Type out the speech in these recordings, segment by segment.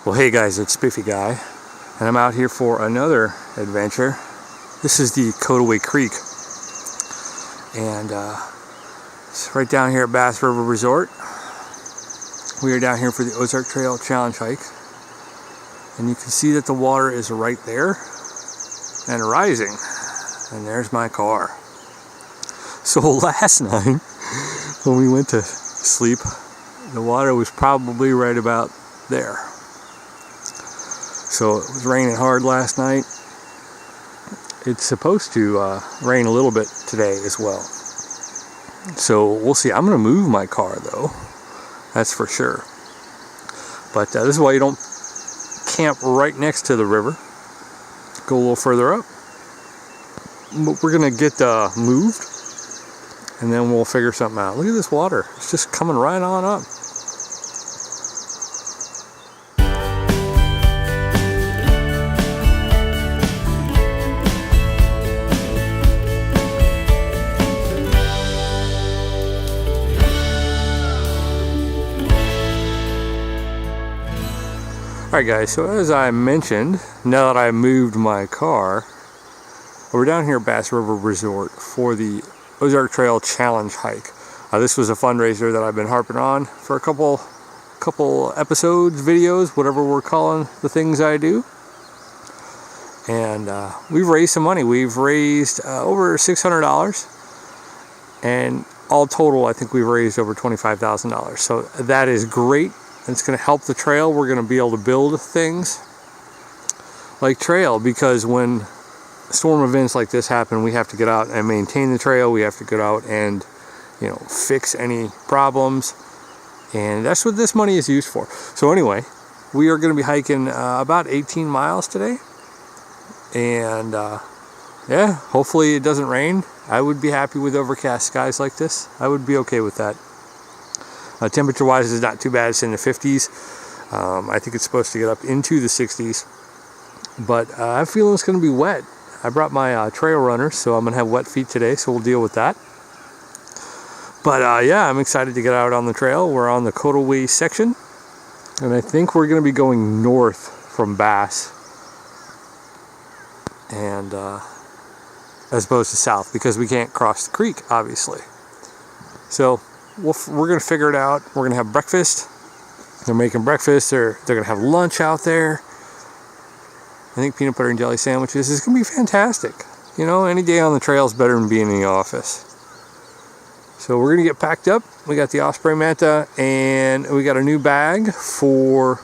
Well, hey guys, it's Spiffyguy, and I'm out here for another adventure. This is the Cotaway Creek, and it's right down here at Bass River Resort. We are down here for the Ozark Trail Challenge hike, and you can see that the water is right there and rising, and there's my car. So last night when we went to sleep, the water was probably right about there. So it was raining hard last night. It's supposed to rain a little bit today as well. So we'll see. I'm going to move my car though. That's for sure. But this is why you don't camp right next to the river. Go a little further up. But we're going to get moved. And then we'll figure something out. Look at this water. It's just coming right on up. Alright guys, so as I mentioned, now that I moved my car, we're down here at Bass River Resort for the Ozark Trail Challenge hike. This was a fundraiser that I've been harping on for a couple episodes, videos, whatever we're calling the things I do. And we've raised some money. We've raised over $600, and all total I think we've raised over $25,000. So that is great. It's going to help the trail. We're going to be able to build things like trail, because when storm events like this happen, we have to get out and maintain the trail. We have to get out and, you know, fix any problems, and that's what this money is used for. So anyway, we are going to be hiking about 18 miles today, and yeah, hopefully it doesn't rain. I would be happy with overcast skies like this. I would be okay with that. Temperature wise, it's not too bad. It's in the 50s. I think it's supposed to get up into the 60s, but I'm feeling it's going to be wet. I brought my trail runners, so I'm going to have wet feet today, so we'll deal with that. But yeah, I'm excited to get out on the trail. We're on the Cotaway section, and I think we're going to be going north from Bass, and as opposed to south, because we can't cross the creek, obviously. So we're going to figure it out. We're going to have breakfast. They're making breakfast. They're going to have lunch out there. I think peanut butter and jelly sandwiches is going to be fantastic. You know, any day on the trail is better than being in the office. So we're going to get packed up. We got the Osprey Manta, and we got a new bag for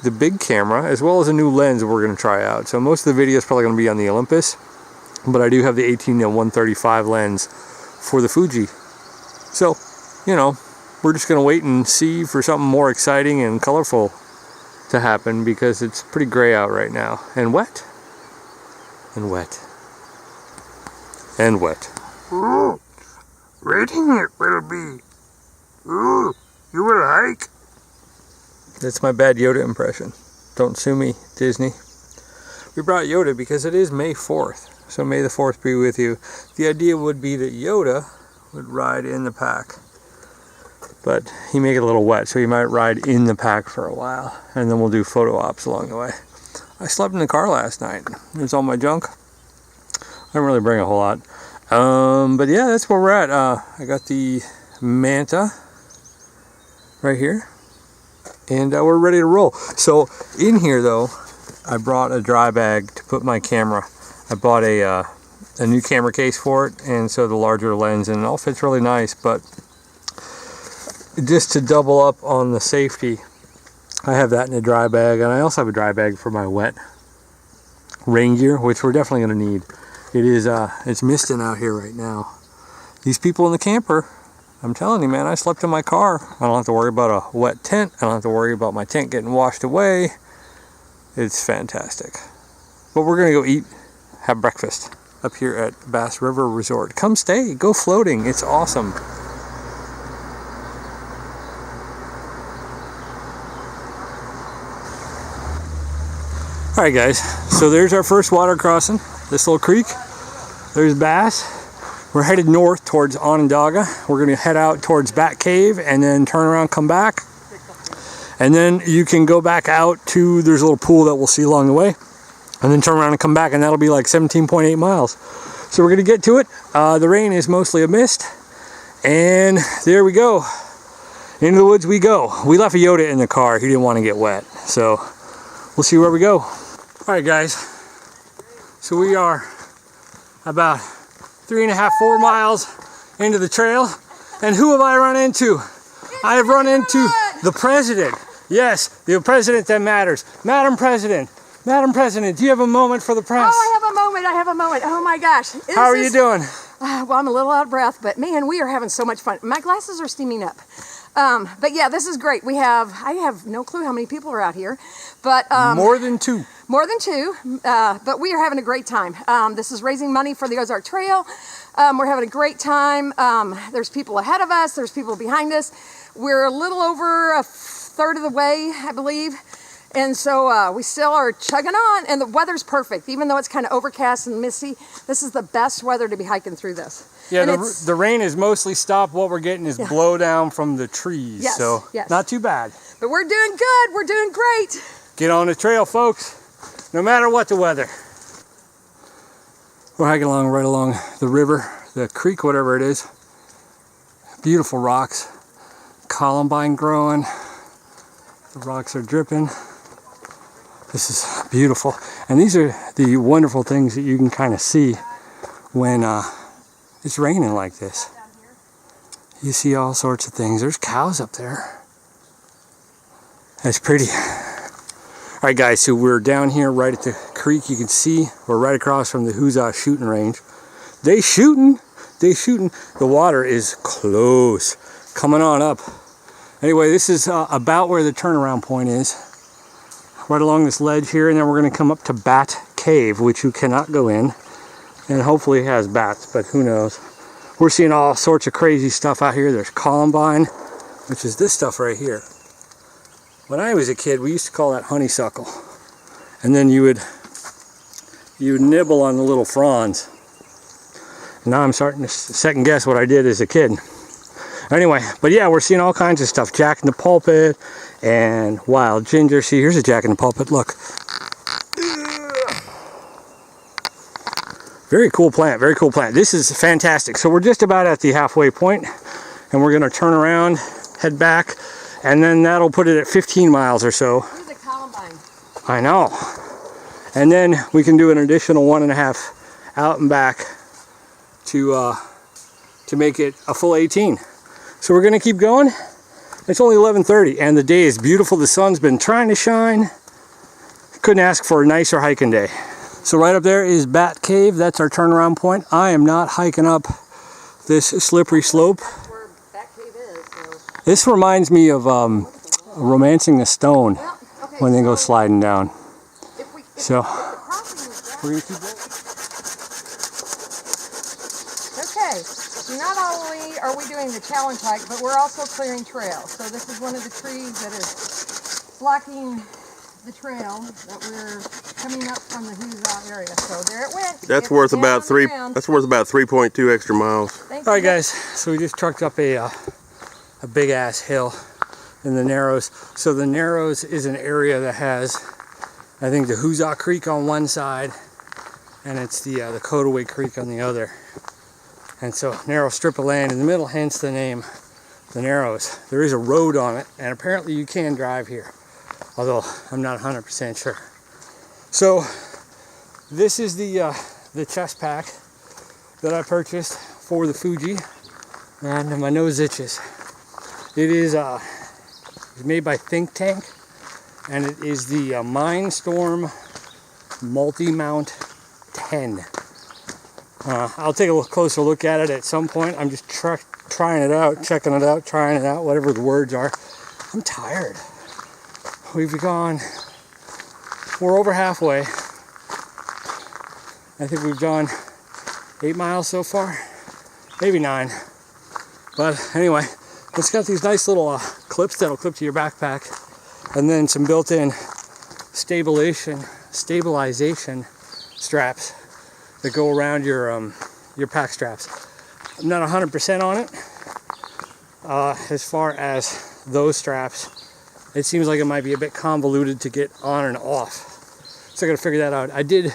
the big camera, as well as a new lens we're going to try out. So most of the video is probably going to be on the Olympus, but I do have the 18-135 lens for the Fuji. So, you know, we're just going to wait and see for something more exciting and colorful to happen, because it's pretty gray out right now, and wet, and wet, and wet. Ooh, rating it will be. Ooh, you will hike. That's my bad Yoda impression. Don't sue me, Disney. We brought Yoda because it is May 4th, so may the 4th be with you. The idea would be that Yoda would ride in the pack, but he may get a little wet, so he might ride in the pack for a while, and then we'll do photo ops along the way. I slept in the car last night. It was all my junk. I didn't really bring a whole lot. But yeah, that's where we're at. I got the Manta right here, and we're ready to roll. So in here though, I brought a dry bag to put my camera. I bought a new camera case for it, and so the larger lens, and it all fits really nice, but just to double up on the safety, I have that in a dry bag, and I also have a dry bag for my wet rain gear, which we're definitely going to need. It is it's misting out here right now. These people in the camper, I'm telling you, man, I slept in my car. I don't have to worry about a wet tent. I don't have to worry about my tent getting washed away. It's fantastic. But we're going to go eat, have breakfast up here at Bass River Resort. Come stay, go floating. It's awesome. Alright guys, so there's our first water crossing, this little creek. There's Bass. We're headed north towards Onondaga. We're going to head out towards Bat Cave and then turn around, come back. And then you can go back out to, there's a little pool that we'll see along the way, and then turn around and come back, and that'll be like 17.8 miles. So we're gonna get to it. The rain is mostly a mist, and there we go. Into the woods we go. We left a Yoda in the car. He didn't want to get wet, so we'll see where we go. All right, guys. So we are about 3.5, 4 miles into the trail, and who have I run into? I have run into the president. Yes, the president that matters. Madam President, do you have a moment for the press? Oh, I have a moment. Oh my gosh. How are you doing? Well, I'm a little out of breath, but man, we are having so much fun. My glasses are steaming up. But yeah, this is great. I have no clue how many people are out here, but more than two. More than two, but we are having a great time. This is raising money for the Ozark Trail. We're having a great time. There's people ahead of us. There's people behind us. We're a little over a third of the way, I believe. And so we still are chugging on, and the weather's perfect. Even though it's kind of overcast and misty, this is the best weather to be hiking through this. Yeah, the rain is mostly stopped. What we're getting is blow down from the trees. Yes, so not too bad. But we're doing good. We're doing great. Get on the trail, folks, no matter what the weather. We're hiking along right along the river, the creek, whatever it is. Beautiful rocks. Columbine growing. The rocks are dripping. This is beautiful. And these are the wonderful things that you can kind of see when it's raining like this. You see all sorts of things. There's cows up there. That's pretty. All right, guys, so we're down here right at the creek. You can see we're right across from the Huzzah shooting range. They shooting. The water is close. Coming on up. Anyway, this is about where the turnaround point is. Right along this ledge here, and then we're going to come up to Bat Cave, which you cannot go in. And hopefully it has bats, but who knows. We're seeing all sorts of crazy stuff out here. There's columbine, which is this stuff right here. When I was a kid, we used to call that honeysuckle. And then you would nibble on the little fronds. Now I'm starting to second guess what I did as a kid. Anyway, but yeah, we're seeing all kinds of stuff. Jack in the pulpit and wild ginger. See, here's a jack in the pulpit. Look. Very cool plant, very cool plant. This is fantastic. So we're just about at the halfway point, and we're going to turn around, head back, and then that'll put it at 15 miles or so. Here's a columbine. I know. And then we can do an additional 1.5 out and back to make it a full 18. So we're going to keep going. It's only 11:30, and the day is beautiful. The sun's been trying to shine. Couldn't ask for a nicer hiking day. So right up there is Bat Cave. That's our turnaround point. I am not hiking up this slippery slope. That's where Bat Cave is. So. This reminds me of Romancing the Stone when they go sliding down. So we're going to keep going. Okay, so not only are we doing the challenge hike, but we're also clearing trail. So this is one of the trees that is blocking the trail that we're coming up from the Huzzah area. So there it went. That's worth about 3.2 extra miles. All right, guys. So we just trucked up a big ass hill in the Narrows. So the Narrows is an area that has, I think, the Huzzah Creek on one side, and it's the Codaway Creek on the other. And so narrow strip of land in the middle, hence the name, the Narrows. There is a road on it, and apparently you can drive here, although I'm not 100% sure. So this is the chest pack that I purchased for the Fuji, and my nose itches. It is made by Think Tank, and it is the Mindstorm Multi-Mount 10. I'll take a closer look at it at some point. I'm just trying it out, checking it out, trying it out, whatever the words are. I'm tired. We're over halfway. I think we've done 8 miles so far, maybe 9. But anyway, it's got these nice little clips that'll clip to your backpack, and then some built-in stabilization straps that go around your pack straps. I'm not 100% on it as far as those straps it seems like it might be a bit convoluted to get on and off. So I gotta figure that out. I did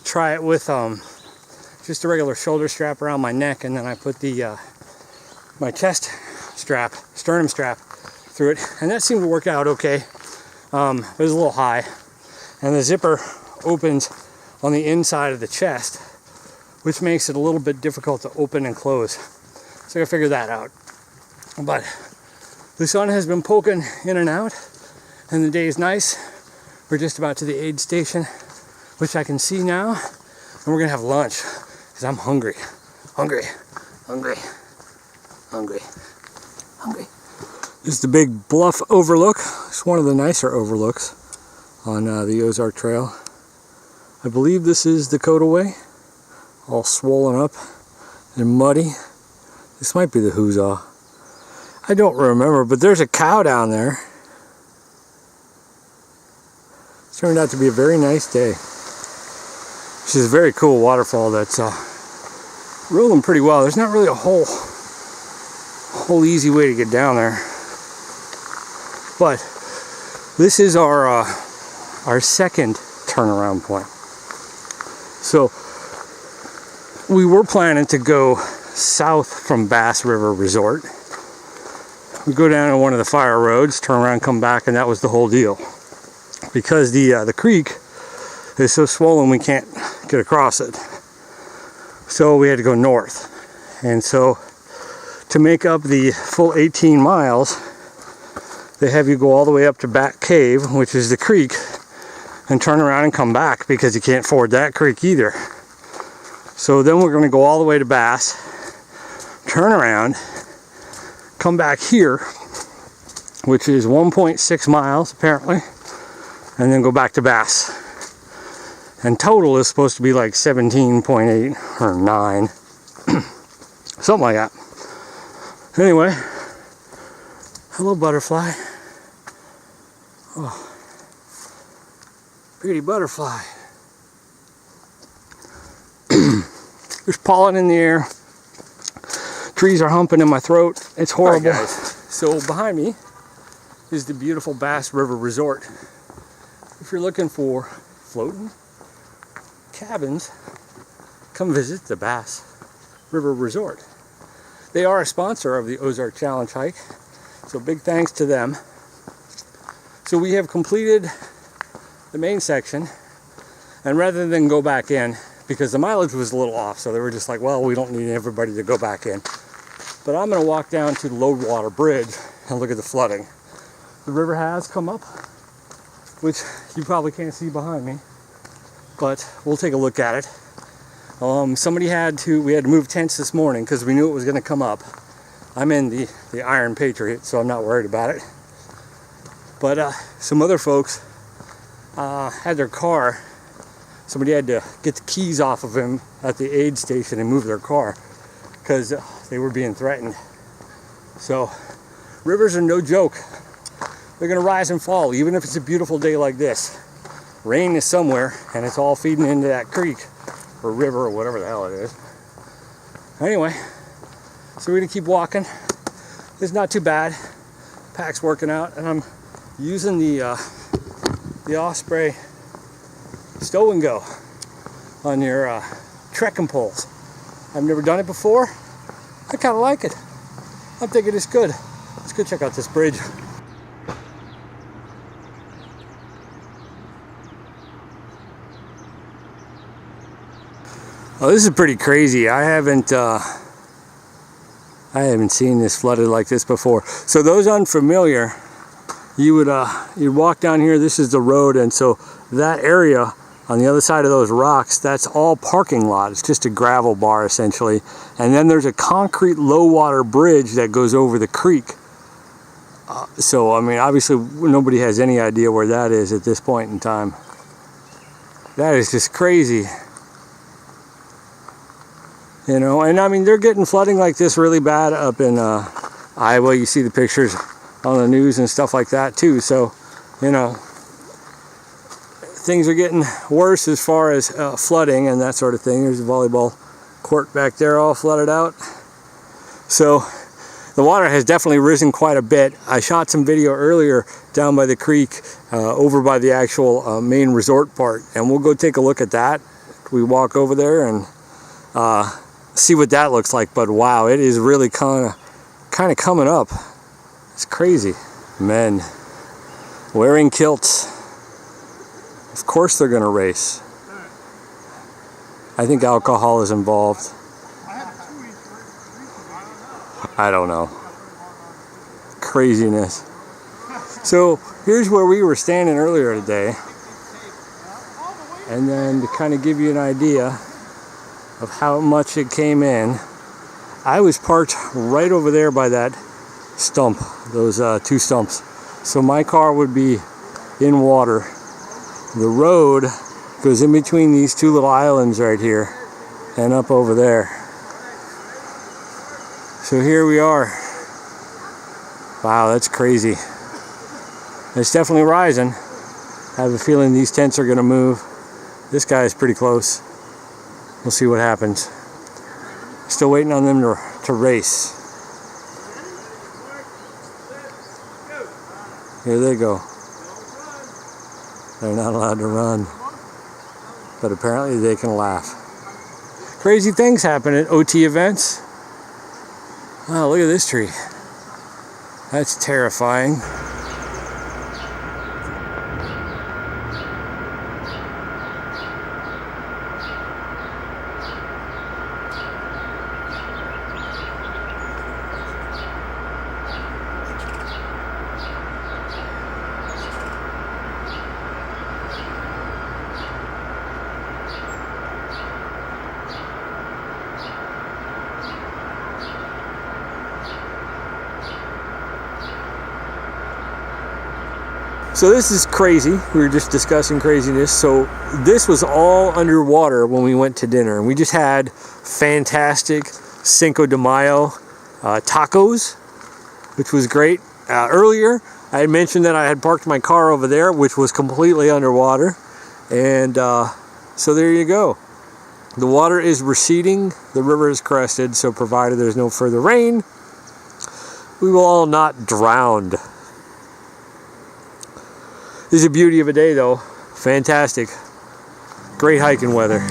try it with just a regular shoulder strap around my neck, and then I put the my chest strap, sternum strap through it, and that seemed to work out okay. It was a little high, and the zipper opens on the inside of the chest, which makes it a little bit difficult to open and close. So I gotta figure that out. But the sun has been poking in and out, and the day is nice. We're just about to the aid station, which I can see now, and we're gonna have lunch, because I'm hungry. Hungry. Hungry. Hungry. Hungry. This is the big Bluff Overlook. It's one of the nicer overlooks on the Ozark Trail. I believe this is Dakota Way, all swollen up and muddy. This might be the Huzzah. I don't remember, but there's a cow down there. It's turned out to be a very nice day. This is a very cool waterfall that's rolling pretty well. There's not really a whole easy way to get down there. But this is our second turnaround point. So we were planning to go south from Bass River Resort. We go down on one of the fire roads, turn around, come back, and that was the whole deal. Because the creek is so swollen we can't get across it. So we had to go north. And so to make up the full 18 miles, they have you go all the way up to Bat Cave, which is the creek, and turn around and come back because you can't ford that creek either. So then we're going to go all the way to Bass, turn around, come back here, which is 1.6 miles apparently, and then go back to Bass. And total is supposed to be like 17.8 or 9, something like that. Anyway, hello butterfly. Oh, pretty butterfly. There's pollen in the air. Trees are humping in my throat. It's horrible. Right, so behind me is the beautiful Bass River Resort. If you're looking for floating cabins, come visit the Bass River Resort. They are a sponsor of the Ozark Challenge hike, so big thanks to them. So we have completed the main section, and rather than go back in, because the mileage was a little off, so they were just like, well, we don't need everybody to go back in. But I'm going to walk down to the low water bridge and look at the flooding. The river has come up, which you probably can't see behind me, but we'll take a look at it. We had to move tents this morning because we knew it was going to come up. I'm in the Iron Patriot, so I'm not worried about it. But some other folks had their car. Somebody had to get the keys off of him at the aid station and move their car because they were being threatened. So rivers are no joke. They're going to rise and fall, even if it's a beautiful day like this. Rain is somewhere, and it's all feeding into that creek or river or whatever the hell it is. Anyway, so we're going to keep walking. It's not too bad. Pack's working out, and I'm using the Osprey stow and go on your trekking poles. I've never done it before. I kind of like it. I'm thinking it's good. Let's go check out this bridge. Oh, this is pretty crazy. I haven't seen this flooded like this before. So those unfamiliar, you'd walk down here. This is the road, and so that area on the other side of those rocks, that's all parking lot. It's just a gravel bar essentially, and then there's a concrete low water bridge that goes over the creek. So I mean, obviously nobody has any idea where that is at this point in time. That is just crazy. You know, and I mean, they're getting flooding like this really bad up in Iowa. You see the pictures on the news and stuff like that too. So, you know, things are getting worse as far as flooding and that sort of thing. There's a volleyball court back there all flooded out. So the water has definitely risen quite a bit. I shot some video earlier down by the creek, over by the actual main resort part, and we'll go take a look at that. We walk over there and see what that looks like. But wow, it is really kind of coming up. It's crazy. Men wearing kilts. Of course they're gonna race. I think alcohol is involved. I don't know. Craziness. So here's where we were standing earlier today. And then to kind of give you an idea of how much it came in, I was parked right over there by that stump, those two stumps. So my car would be in water. The road goes in between these two little islands right here and up over there. So here we are. Wow, that's crazy. It's definitely rising. I have a feeling these tents are gonna move. This guy is pretty close. We'll see what happens. Still waiting on them to race. Here they go. They're not allowed to run, but apparently they can laugh. Crazy things happen at OT events. Oh, look at this tree. That's terrifying. So this is crazy. We were just discussing craziness. So this was all underwater when we went to dinner, and we just had fantastic Cinco de Mayo tacos, which was great. Earlier, I had mentioned that I had parked my car over there, which was completely underwater, and so there you go. The water is receding. The river is crested, so provided there's no further rain, we will all not drown. This is a beauty of a day though. Fantastic. Great hiking weather.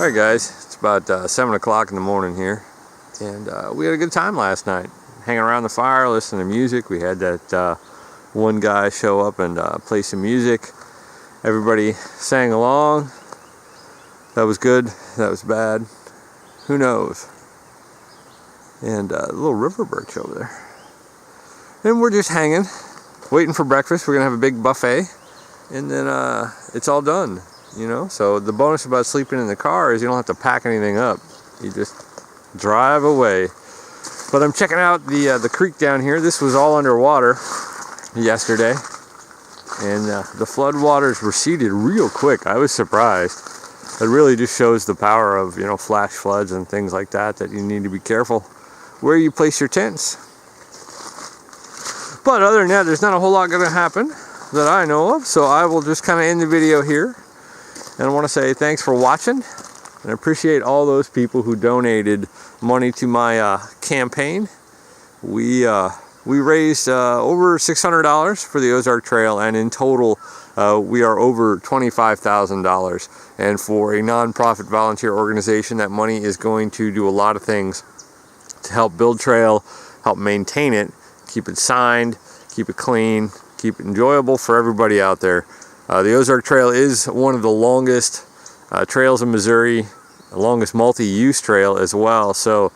Alright guys, it's about 7 o'clock in the morning here, and we had a good time last night, hanging around the fire, listening to music. We had that one guy show up and play some music. Everybody sang along. That was good, that was bad, who knows. And a little river birch over there. And we're just hanging, waiting for breakfast. We're gonna have a big buffet, and then it's all done. You know, so the bonus about sleeping in the car is you don't have to pack anything up. You just drive away. But I'm checking out the creek down here. This was all underwater yesterday, and the flood waters receded real quick. I was surprised. It really just shows the power of, you know, flash floods and things like that, that you need to be careful where you place your tents. But other than that, there's not a whole lot going to happen that I know of, so I will just kind of end the video here. And I want to say thanks for watching, and I appreciate all those people who donated money to my campaign. We we raised over $600 for the Ozark Trail, and in total we are over $25,000. And for a nonprofit volunteer organization, that money is going to do a lot of things to help build trail, help maintain it, keep it signed, keep it clean, keep it enjoyable for everybody out there. The Ozark Trail is one of the longest trails in Missouri, the longest multi-use trail as well. So,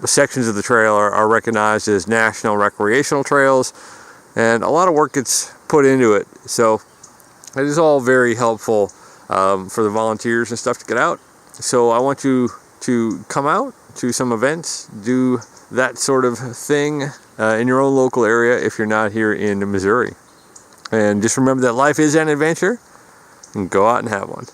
sections of the trail are recognized as national recreational trails, and a lot of work gets put into it. So, it is all very helpful for the volunteers and stuff to get out. So, I want you to come out to some events, do that sort of thing in your own local area if you're not here in Missouri. And just remember that life is an adventure, and go out and have one.